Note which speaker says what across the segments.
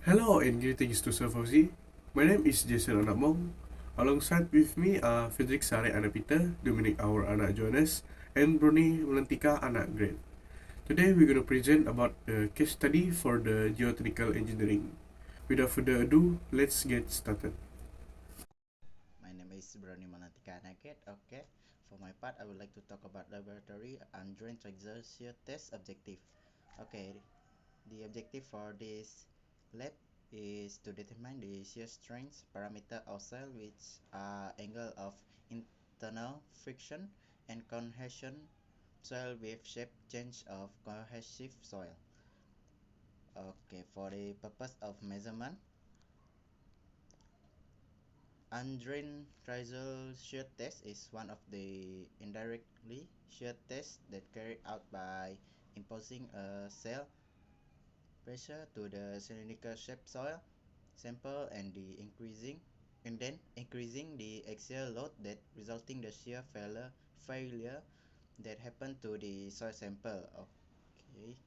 Speaker 1: Hello and greetings to Sir Fauzi. My name is Jason Anakmong. Alongside with me are Federick Sare anak Peter, Dominic our anak Jonas, and Bronny Melantika anak Grade. Today we're going to present about the case study for the geotechnical engineering. Without further ado, let's get started.
Speaker 2: My name is Bronny Okay, for my part, I would like to talk about laboratory and drain shear test objective. Okay, the objective for this lab is to determine the shear strength parameter of soil, which are angle of internal friction and cohesion soil with shape change of cohesive soil. Okay, for the purpose of measurement, undrained triaxial shear test is one of the indirectly shear tests that carried out by imposing a cell pressure to the cylindrical shaped soil sample and then increasing the axial load that resulting the shear failure that happened to the soil sample. Okay.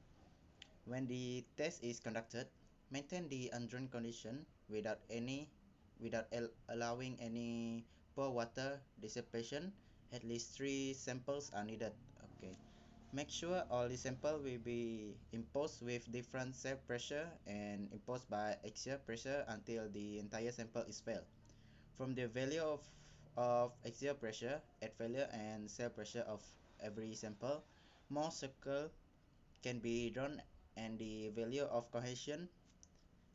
Speaker 2: When the test is conducted, maintain the undrained condition without allowing any pore water dissipation. At least 3 samples are needed. Okay. Make sure all the sample will be imposed with different cell pressure and imposed by axial pressure until the entire sample is filled. From the value of axial pressure at failure and cell pressure of every sample, more circle can be drawn and the value of cohesion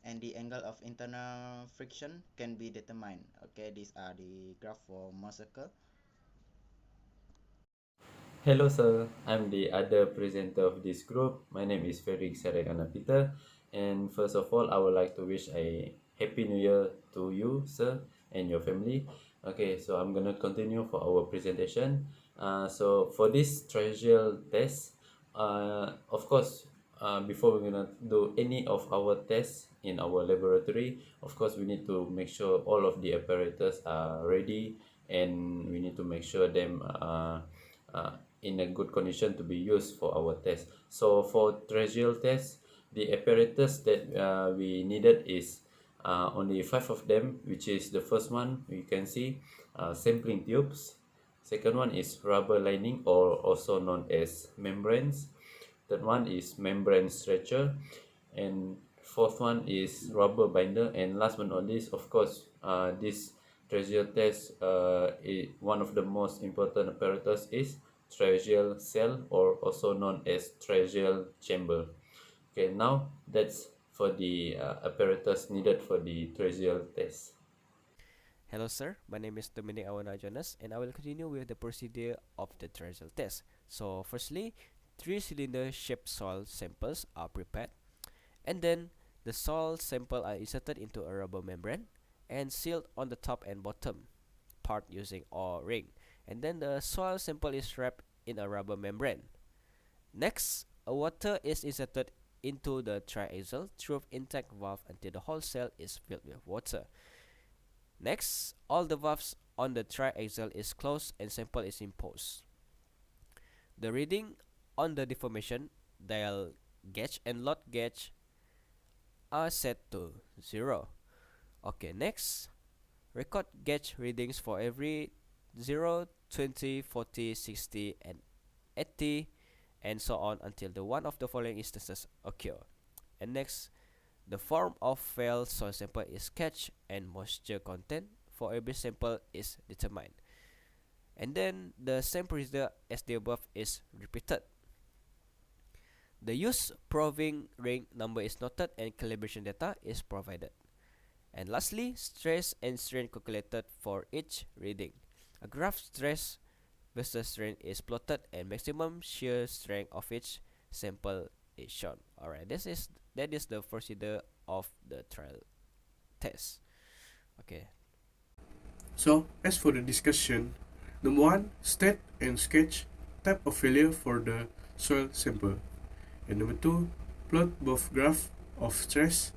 Speaker 2: and the angle of internal friction can be determined. Okay, these are the graph for more circle.
Speaker 3: Hello, sir. I'm the other presenter of this group. My name is Federick Peter. And first of all, I would like to wish a Happy New Year to you, sir, and your family. Okay, so I'm going to continue for our presentation. So for this trivial test, of course, before we're going to do any of our tests in our laboratory, of course, we need to make sure all of the apparatus are ready, and we need to make sure them uh, in a good condition to be used for our test. So for trivial test, the apparatus that we needed is only 5 of them, which is the first one you can see, sampling tubes. Second one is rubber lining, or also known as membranes. Third one is membrane stretcher, and fourth one is rubber binder. And last but not least, of course, this trivial test, one of the most important apparatus is trivial cell, or also known as trivial chamber. Okay, now that's for the apparatus needed for the trivial test.
Speaker 4: Hello, sir. My name is Dominic Jonas, and I will continue with the procedure of the trial test. So, firstly, 3 cylinder shaped soil samples are prepared, and then the soil sample are inserted into a rubber membrane and sealed on the top and bottom part using a ring, and then the soil sample is wrapped in a rubber membrane. Next, a water is inserted into the triaxial through intake valve until the whole cell is filled with water. Next, all the valves on the triaxial is closed and sample is imposed. The reading on the deformation dial gauge and load gauge are set to 0. Okay, next, record gauge readings for every 0, 20, 40, 60, and 80, and so on until the one of the following instances occur. And next, the form of failed soil sample is sketched and moisture content for every sample is determined. And then the same procedure as the above is repeated. The use proving ring number is noted and calibration data is provided. And lastly, stress and strain calculated for each reading. A graph stress versus strain is plotted and maximum shear strength of each sample is shown. Alright, that is the procedure of the trial test. Okay.
Speaker 1: So, as for the discussion, number 1, state and sketch type of failure for the soil sample. And number 2, plot both graph of stress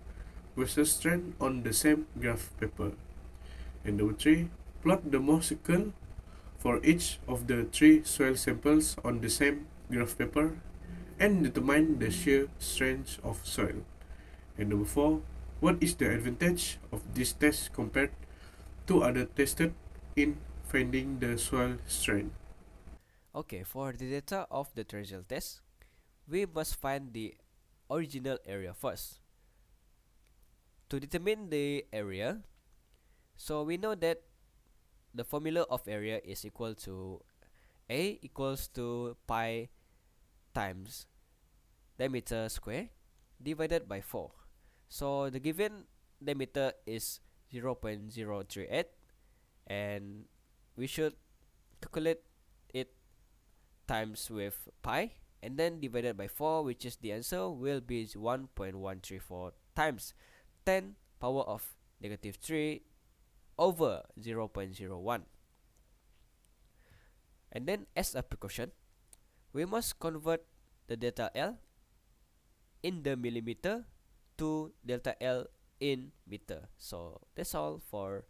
Speaker 1: versus strain on the same graph paper. And number 3, plot the Mohs circle for each of the 3 soil samples on the same graph paper and determine the shear strength of soil. And number 4, What is the advantage of this test compared to other tested in finding the soil strength?
Speaker 4: Okay, for the data of the tracial test, we must find the original area first. To determine the area, so we know that the formula of area is equal to A equals to pi times diameter square divided by 4. So the given diameter is 0.038, and we should calculate it times with pi and then divided by 4, which is the answer will be 1.134 times 10 power of negative 3 over 0.01. And then as a precaution, we must convert the delta L in the millimeter to delta L in meter. So that's all for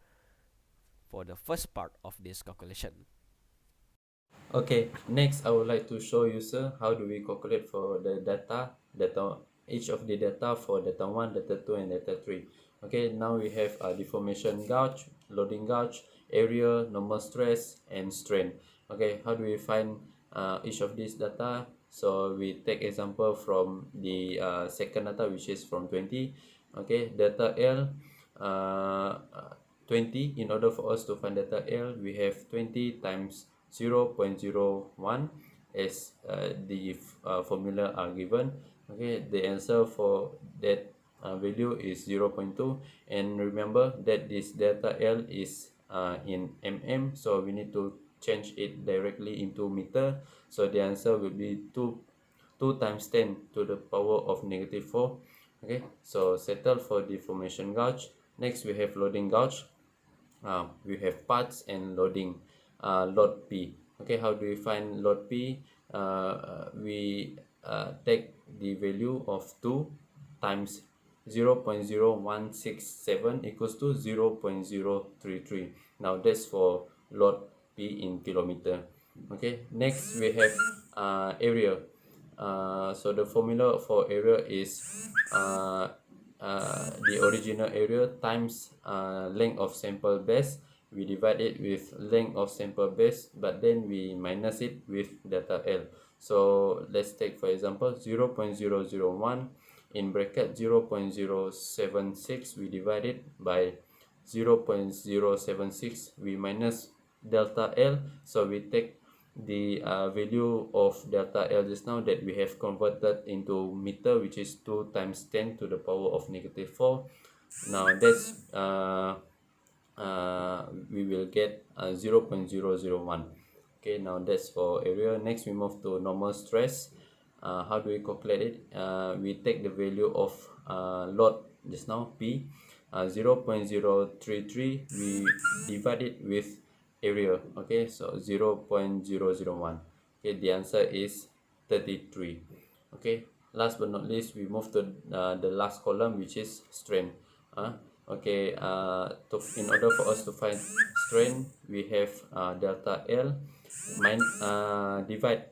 Speaker 4: the first part of this calculation.
Speaker 3: Okay, next I would like to show you, sir, how do we calculate for the data, each of the data for data 1, data 2, and data 3. Okay, now we have a deformation gauge, loading gauge, area, normal stress, and strain. Okay, how do we find each of these data? So we take example from the second data, which is from 20. Okay, data L, uh, 20. In order for us to find data L, we have 20 times 0.01 as the formula are given. Okay, the answer for that value is 0.2, and remember that this delta L is in mm, so we need to change it directly into meter. So the answer will be 2 times 10 to the power of negative 4. Okay, so settle for the formation gauge. Next we have loading gauge. We have parts and loading. Load P. Okay, how do we find load P? We take the value of 2 times 0.0167 equals to 0.033. Now that's for load P in kilometer. Okay, next we have area. So the formula for area is the original area times length of sample base. We divide it with length of sample base, but then we minus it with delta L. So let's take for example 0.001 in bracket 0.076, we divide it by 0.076, we minus delta L. So we take the value of delta L just now that we have converted into meter, which is 2 times 10 to the power of negative 4. Now that's we will get 0.001. Okay, now that's for area. Next we move to normal stress. How do we calculate it? We take the value of load just now, P, 0.033, we divide it with area. Okay, so 0.001. Okay, the answer is 33. Okay, last but not least, we move to the last column, which is strain. Okay, in order for us to find strain, we have delta L divide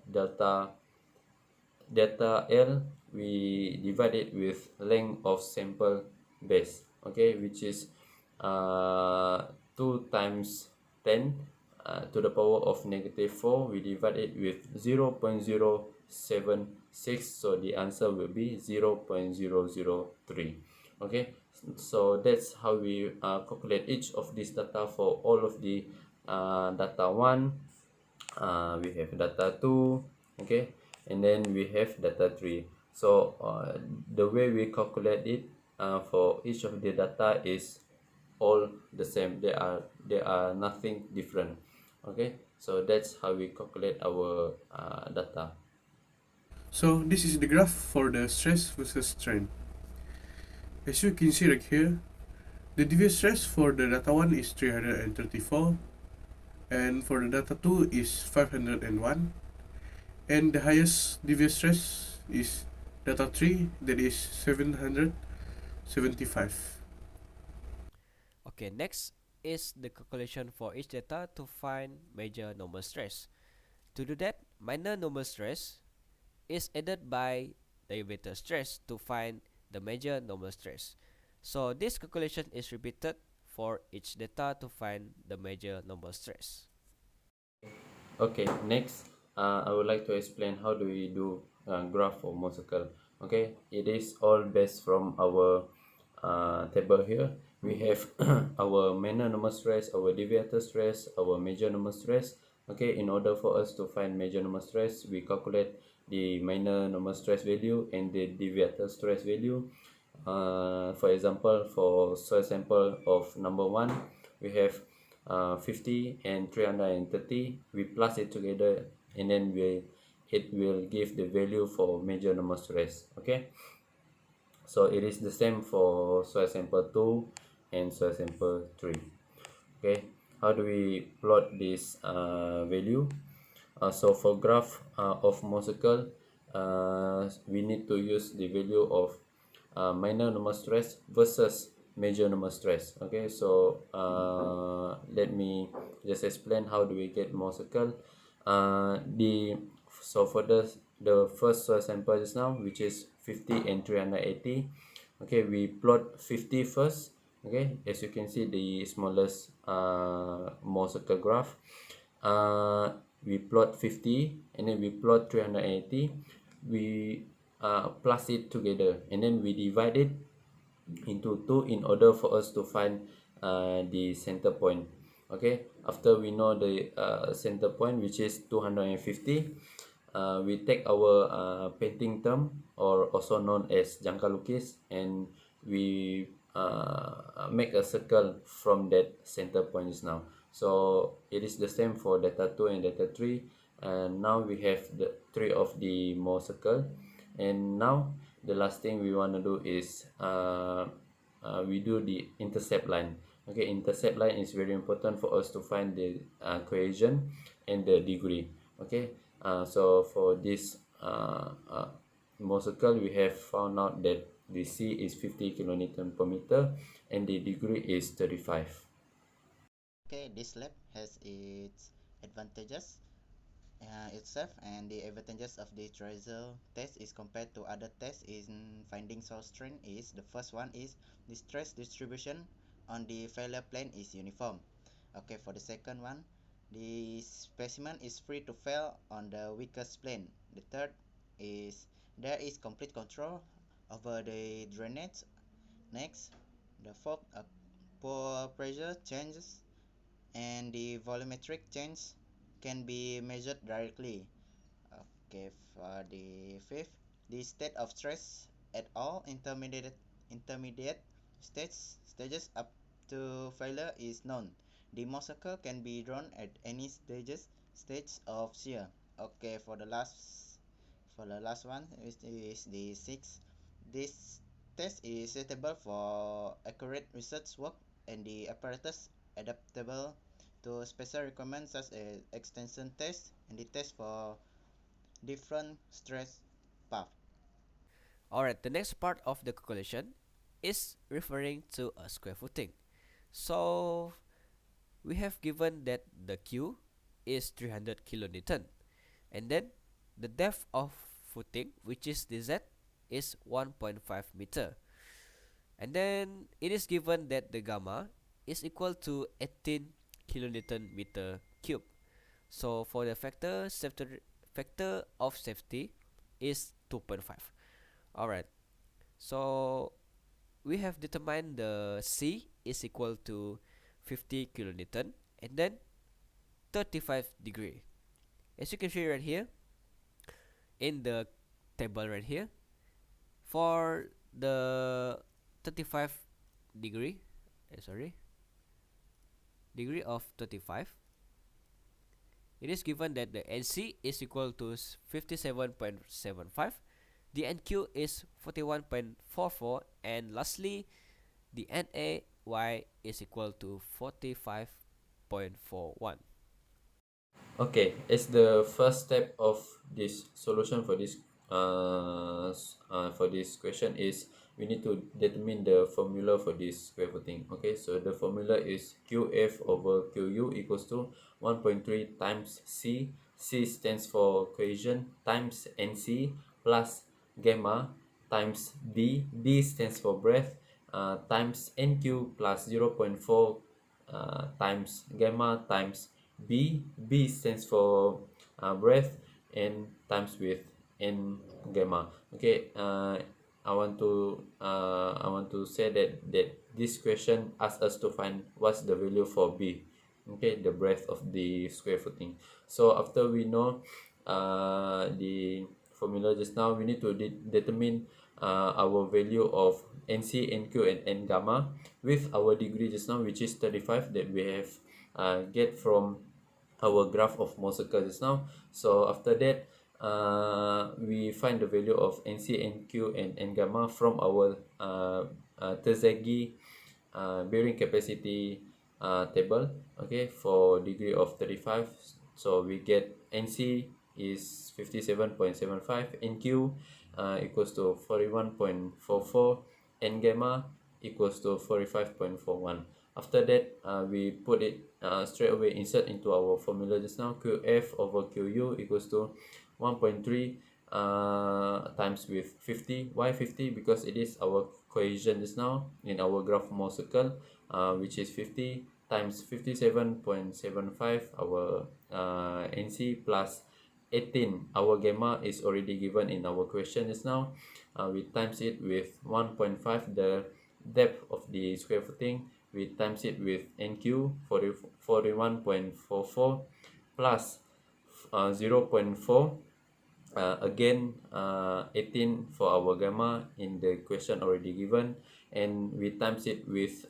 Speaker 3: delta L, we divide it with length of sample base. Okay, which is 2 times 10 to the power of negative 4. We divide it with 0.076, so the answer will be 0.003. Okay, so that's how we calculate each of these data for all of the data 1. We have data 2. Okay, and then we have data 3. So the way we calculate it for each of the data is all the same. There are nothing different. Okay, so that's how we calculate our data.
Speaker 1: So this is the graph for the stress versus strain. As you can see right here, the devious stress for the data 1 is 334, and for the data 2 is 501, and the highest devious stress is data 3, that is 775.
Speaker 4: Okay, next is the calculation for each data to find major normal stress. To do that, minor normal stress is added by the elevator stress to find the major normal stress. So this calculation is repeated for each data to find the major normal stress.
Speaker 3: Okay, next, I would like to explain how do we do graph for motorcycle. Okay, it is all based from our table here. We have our minor normal stress, our deviator stress, our major normal stress. Okay, in order for us to find major normal stress, we calculate the minor normal stress value and the deviator stress value. For example, for soil sample of number 1, we have 50 and 330. We plus it together, and then it will give the value for major normal stress. Okay, so it is the same for soil sample 2 and soil sample 3. Okay, how do we plot this value? So for graph of motorcycle, we need to use the value of minor normal stress versus major normal stress. Okay, so let me just explain how do we get motorcycle. The so for the first soil sample just now, which is 50 and 380. Okay, we plot 50 first. Okay, as you can see, the smallest motorcycle graph. We plot 50 and then we plot 380. We plus it together and then we divide it into 2 in order for us to find the center point. Okay, after we know the center point, which is 250, we take our painting term, or also known as jangka lukis, and we make a circle from that center point just now. So it is the same for data 2 and data 3, and now we have the 3 of the more circle. And now the last thing we want to do is we do the intercept line. Okay, intercept line is very important for us to find the cohesion and the degree. Okay, so for this more circle, we have found out that the C is 50 kilonewton per meter and the degree is 35.
Speaker 2: Okay, this lab has its advantages itself, and the advantages of the tracer test is compared to other tests in finding soil strength is the first one is the stress distribution on the failure plane is uniform. Okay, for the second one, the specimen is free to fail on the weakest plane. The third is there is complete control over the drainage. Next, the fourth, pore pressure changes and the volumetric change can be measured directly. Okay, for the fifth, the state of stress at all intermediate stages up to failure is known. The motorcycle can be drawn at any stage of shear. Okay, for the last one, which is the sixth, this test is suitable for accurate research work and the apparatus adaptable to special requirements such as extension test and the test for different stress path.
Speaker 4: Alright, the next part of the calculation is referring to a square footing. So we have given that the Q is 300 kilonewton, and then the depth of footing, which is the Z, is 1.5 meter, and then it is given that the gamma is equal to 18 kilonewton meter cube. So for the factor of safety is 2.5. Alright, so we have determined the C is equal to 50 kilonewton and then 35 degree. As you can see right here in the table right here, for the 35 degree, degree of 35, it is given that the NC is equal to 57.75, the NQ is 41.44, and lastly the NAY is equal to 45.41.
Speaker 3: Okay, as the first step of this solution for this question is we need to determine the formula for this square footing. Okay, so the formula is QF over QU equals to 1.3 times C. C stands for cohesion times NC plus gamma times D. D stands for breadth times NQ plus 0.4 times gamma times B. B stands for breadth, and times with N gamma. Okay, I want to say that this question asks us to find what's the value for B. Okay, the breadth of the square footing. So after we know the formula just now, we need to determine our value of NC, NQ, and N gamma with our degree just now, which is 35 that we have get from our graph of mole circle just now. So after that, we find the value of NC, NQ, and N gamma from our Terzaghi bearing capacity table. Okay, for degree of 35, so we get NC is 57.75, NQ equals to 41.44, N gamma equals to 45.41. After that, we put it straight away, insert into our formula just now. QF over QU equals to 1.3 times with 50. Why 50? Because it is our cohesion just now in our graph mole circle, which is 50 times 57.75, our NC, plus 18, our gamma is already given in our question just now. We times it with 1.5, the depth of the square footing. We times it with NQ, 41.44, plus 0.4, again 18 for our gamma in the question already given, and we times it with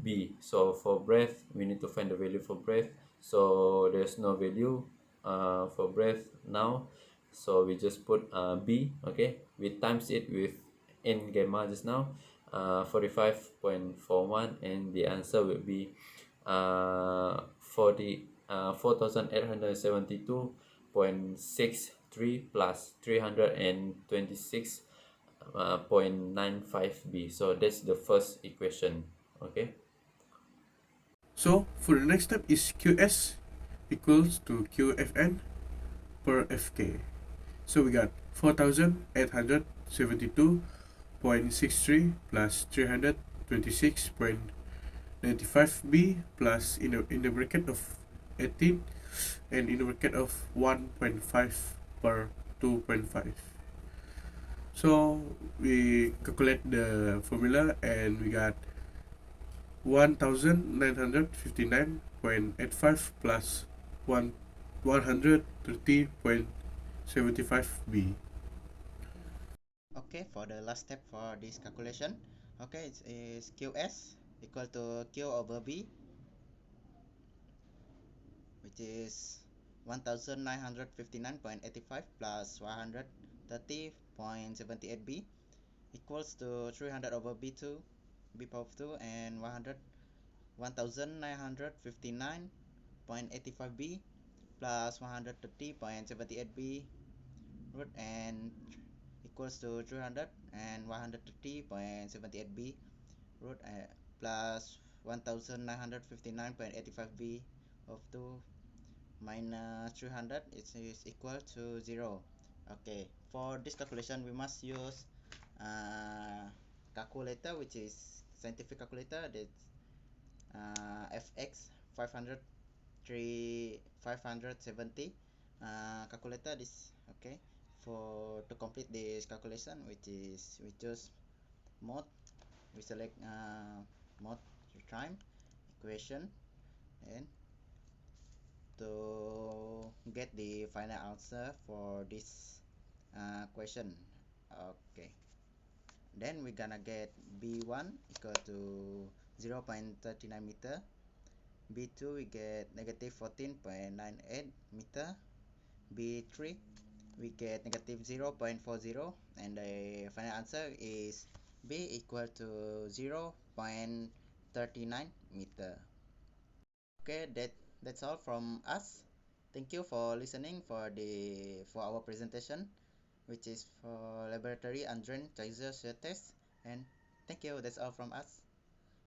Speaker 3: B. So for breadth, we need to find the value for breadth, so there's no value for breadth now, so we just put B. Okay, we times it with N gamma just now, 45.41, and the answer will be 4872.63 plus 326.95 B. So that's the first equation. Okay.
Speaker 1: So for the next step is QS equals to QFN per FK. So we got 4872.63 plus 326.95 B plus in the bracket of 18 and in the bracket of 1.5 per 2.5. So we calculate the formula and we got 1959.85 plus 130.75 B.
Speaker 2: Okay, for the last step for this calculation, okay, it is QS equal to Q over B, which is 1959.85 plus 130.78 B equals to 300 over B2, B power of 2, and 1959.85 B plus 130.78 B root and equals to 300 and 130.78 B root plus 1959.85 B of 2 minus 300, it is equal to 0. Okay, for this calculation we must use calculator, which is scientific calculator, that's FX 570 calculator. This okay, for to complete this calculation, which is we choose mode, we select mode time equation, and to get the final answer for this question. Okay, then we're gonna get B1 equal to 0.39 meter, B2 we get negative 14.98 meter, B3 we get negative 0.40, and the final answer is B equal to 0.39 meter. Okay, that's all from us. Thank you for listening for our presentation, which is for laboratory Andren Kaiser test, and thank you. That's all from us.